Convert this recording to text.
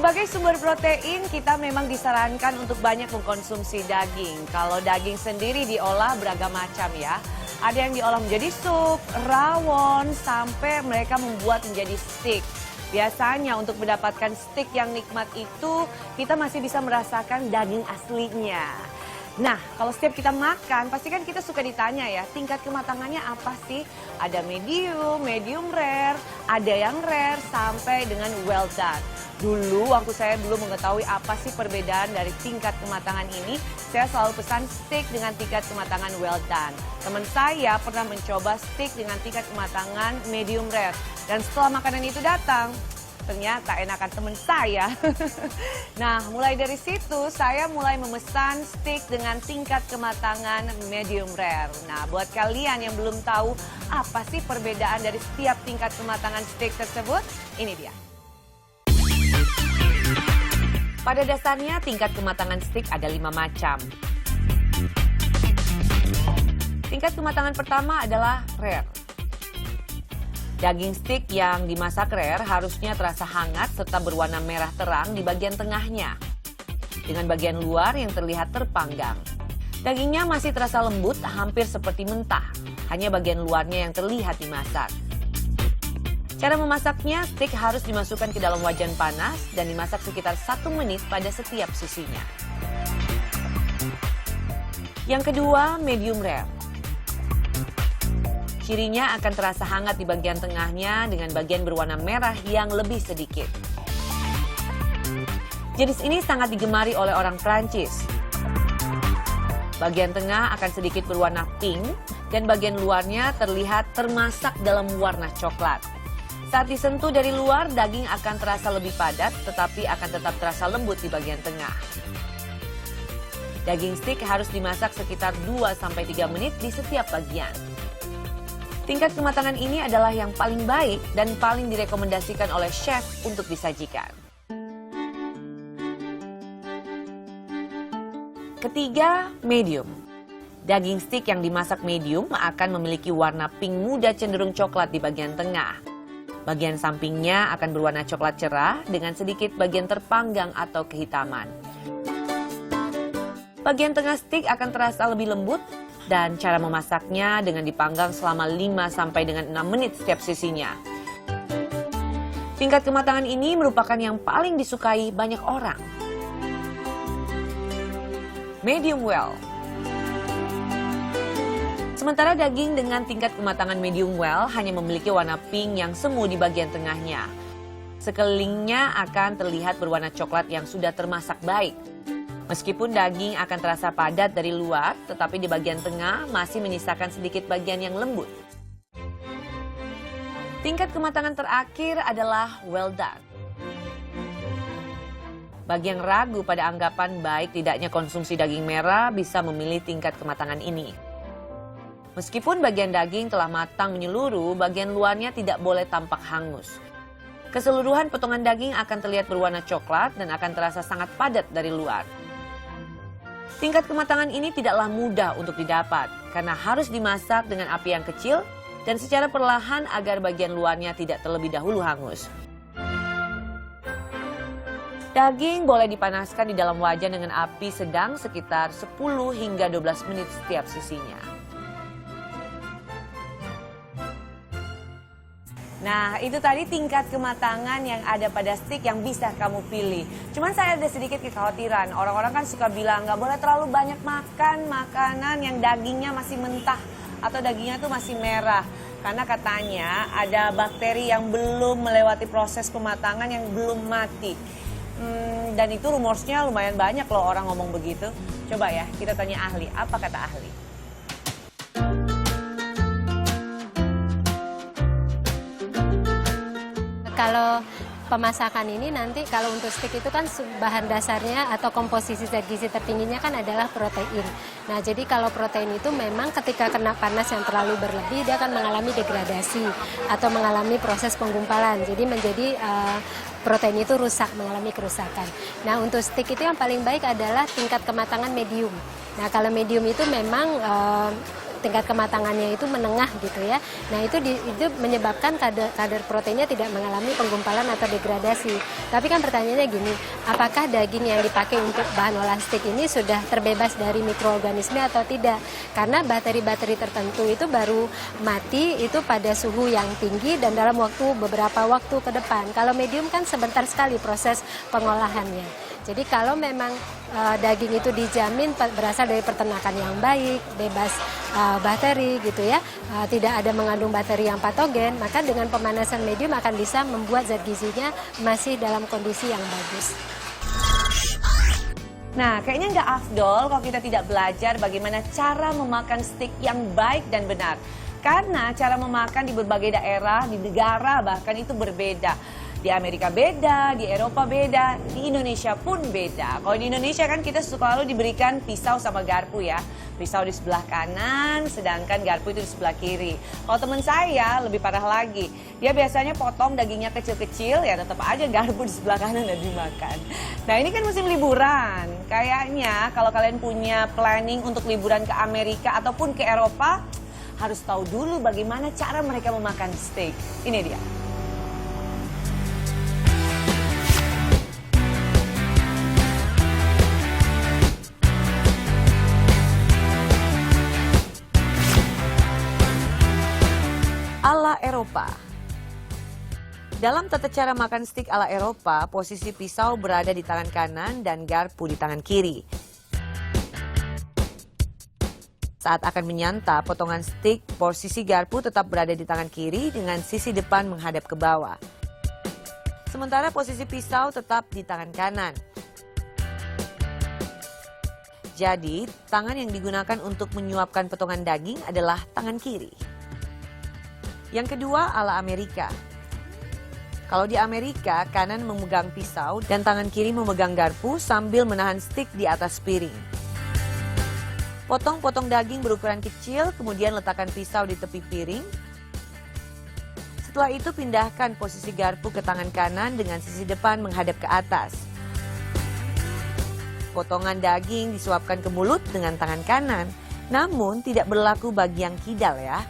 Sebagai sumber protein, kita memang disarankan untuk banyak mengkonsumsi daging. Kalau daging sendiri diolah beragam macam ya. Ada yang diolah menjadi sup, rawon, sampai mereka membuat menjadi steak. Biasanya untuk mendapatkan steak yang nikmat itu, kita masih bisa merasakan daging aslinya. Nah, kalau setiap kita makan, pasti kan kita suka ditanya ya, tingkat kematangannya apa sih? Ada medium, medium rare, ada yang rare, sampai dengan well done. Dulu waktu saya belum mengetahui apa sih perbedaan dari tingkat kematangan ini, saya selalu pesan steak dengan tingkat kematangan well done. Teman saya pernah mencoba steak dengan tingkat kematangan medium rare. Dan setelah makanan itu datang, ternyata enakan teman saya. Nah, mulai dari situ saya mulai memesan steak dengan tingkat kematangan medium rare. Nah, buat kalian yang belum tahu apa sih perbedaan dari setiap tingkat kematangan steak tersebut, ini dia. Pada dasarnya tingkat kematangan steak ada 5 macam. Tingkat kematangan pertama adalah rare. Daging steak yang dimasak rare harusnya terasa hangat serta berwarna merah terang di bagian tengahnya. Dengan bagian luar yang terlihat terpanggang. Dagingnya masih terasa lembut hampir seperti mentah. Hanya bagian luarnya yang terlihat dimasak. Cara memasaknya, steak harus dimasukkan ke dalam wajan panas dan dimasak sekitar 1 menit pada setiap sisinya. Yang kedua, medium rare. Cirinya akan terasa hangat di bagian tengahnya dengan bagian berwarna merah yang lebih sedikit. Jenis ini sangat digemari oleh orang Prancis. Bagian tengah akan sedikit berwarna pink dan bagian luarnya terlihat termasak dalam warna coklat. Saat disentuh dari luar, daging akan terasa lebih padat tetapi akan tetap terasa lembut di bagian tengah. Daging steak harus dimasak sekitar 2-3 menit di setiap bagian. Tingkat kematangan ini adalah yang paling baik dan paling direkomendasikan oleh chef untuk disajikan. Ketiga, medium. Daging steak yang dimasak medium akan memiliki warna pink muda cenderung coklat di bagian tengah. Bagian sampingnya akan berwarna coklat cerah dengan sedikit bagian terpanggang atau kehitaman. Bagian tengah steak akan terasa lebih lembut dan cara memasaknya dengan dipanggang selama 5 dengan 6 menit setiap sisinya. Tingkat kematangan ini merupakan yang paling disukai banyak orang. Medium well. Sementara daging dengan tingkat kematangan medium well hanya memiliki warna pink yang semu di bagian tengahnya. Sekelilingnya akan terlihat berwarna coklat yang sudah termasak baik. Meskipun daging akan terasa padat dari luar, tetapi di bagian tengah masih menyisakan sedikit bagian yang lembut. Tingkat kematangan terakhir adalah well done. Bagi yang ragu pada anggapan baik tidaknya konsumsi daging merah bisa memilih tingkat kematangan ini. Meskipun bagian daging telah matang menyeluruh, bagian luarnya tidak boleh tampak hangus. Keseluruhan potongan daging akan terlihat berwarna coklat dan akan terasa sangat padat dari luar. Tingkat kematangan ini tidaklah mudah untuk didapat karena harus dimasak dengan api yang kecil dan secara perlahan agar bagian luarnya tidak terlebih dahulu hangus. Daging boleh dipanaskan di dalam wajan dengan api sedang sekitar 10 hingga 12 menit setiap sisinya. Nah, itu tadi tingkat kematangan yang ada pada steak yang bisa kamu pilih. Cuman saya ada sedikit kekhawatiran. Orang-orang kan suka bilang nggak boleh terlalu banyak makan makanan yang dagingnya masih mentah atau dagingnya tuh masih merah. Karena katanya ada bakteri yang belum melewati proses pematangan yang belum mati. Dan itu rumorsnya lumayan banyak loh orang ngomong begitu. Coba ya, kita tanya ahli. Apa kata ahli? Kalau pemasakan ini nanti kalau untuk steak itu kan bahan dasarnya atau komposisi zat gizi tertingginya kan adalah protein. Nah, jadi kalau protein itu memang ketika kena panas yang terlalu berlebih dia akan mengalami degradasi atau mengalami proses penggumpalan. Jadi menjadi protein itu rusak, mengalami kerusakan. Nah, untuk steak itu yang paling baik adalah tingkat kematangan medium. Nah, kalau medium itu memang tingkat kematangannya itu menengah gitu ya. Nah itu menyebabkan kadar proteinnya tidak mengalami penggumpalan atau degradasi. Tapi kan pertanyaannya gini, apakah daging yang dipakai untuk bahan olah steak ini sudah terbebas dari mikroorganisme atau tidak? Karena bakteri-bakteri tertentu itu baru mati itu pada suhu yang tinggi dan dalam beberapa waktu ke depan. Kalau medium kan sebentar sekali proses pengolahannya. Jadi kalau memang daging itu dijamin berasal dari peternakan yang baik, bebas bakteri gitu ya, tidak ada mengandung bakteri yang patogen, maka dengan pemanasan medium akan bisa membuat zat gizinya masih dalam kondisi yang bagus. Nah, kayaknya nggak afdol kalau kita tidak belajar bagaimana cara memakan steak yang baik dan benar. Karena cara memakan di berbagai daerah, di negara bahkan itu berbeda. Di Amerika beda, di Eropa beda, di Indonesia pun beda. Kalau di Indonesia kan kita selalu diberikan pisau sama garpu ya. Pisau di sebelah kanan, sedangkan garpu itu di sebelah kiri. Kalau teman saya lebih parah lagi. Dia biasanya potong dagingnya kecil-kecil, ya tetap aja garpu di sebelah kanan dan dimakan. Nah ini kan musim liburan. Kayaknya kalau kalian punya planning untuk liburan ke Amerika ataupun ke Eropa, harus tahu dulu bagaimana cara mereka memakan steak. Ini dia. Ala Eropa. Dalam tata cara makan steak ala Eropa, posisi pisau berada di tangan kanan dan garpu di tangan kiri. Saat akan menyantap potongan steak, posisi garpu tetap berada di tangan kiri dengan sisi depan menghadap ke bawah. Sementara posisi pisau tetap di tangan kanan. Jadi, tangan yang digunakan untuk menyuapkan potongan daging adalah tangan kiri. Yang kedua, ala Amerika. Kalau di Amerika, kanan memegang pisau dan tangan kiri memegang garpu sambil menahan steak di atas piring. Potong-potong daging berukuran kecil, kemudian letakkan pisau di tepi piring. Setelah itu pindahkan posisi garpu ke tangan kanan dengan sisi depan menghadap ke atas. Potongan daging disuapkan ke mulut dengan tangan kanan, namun tidak berlaku bagi yang kidal ya.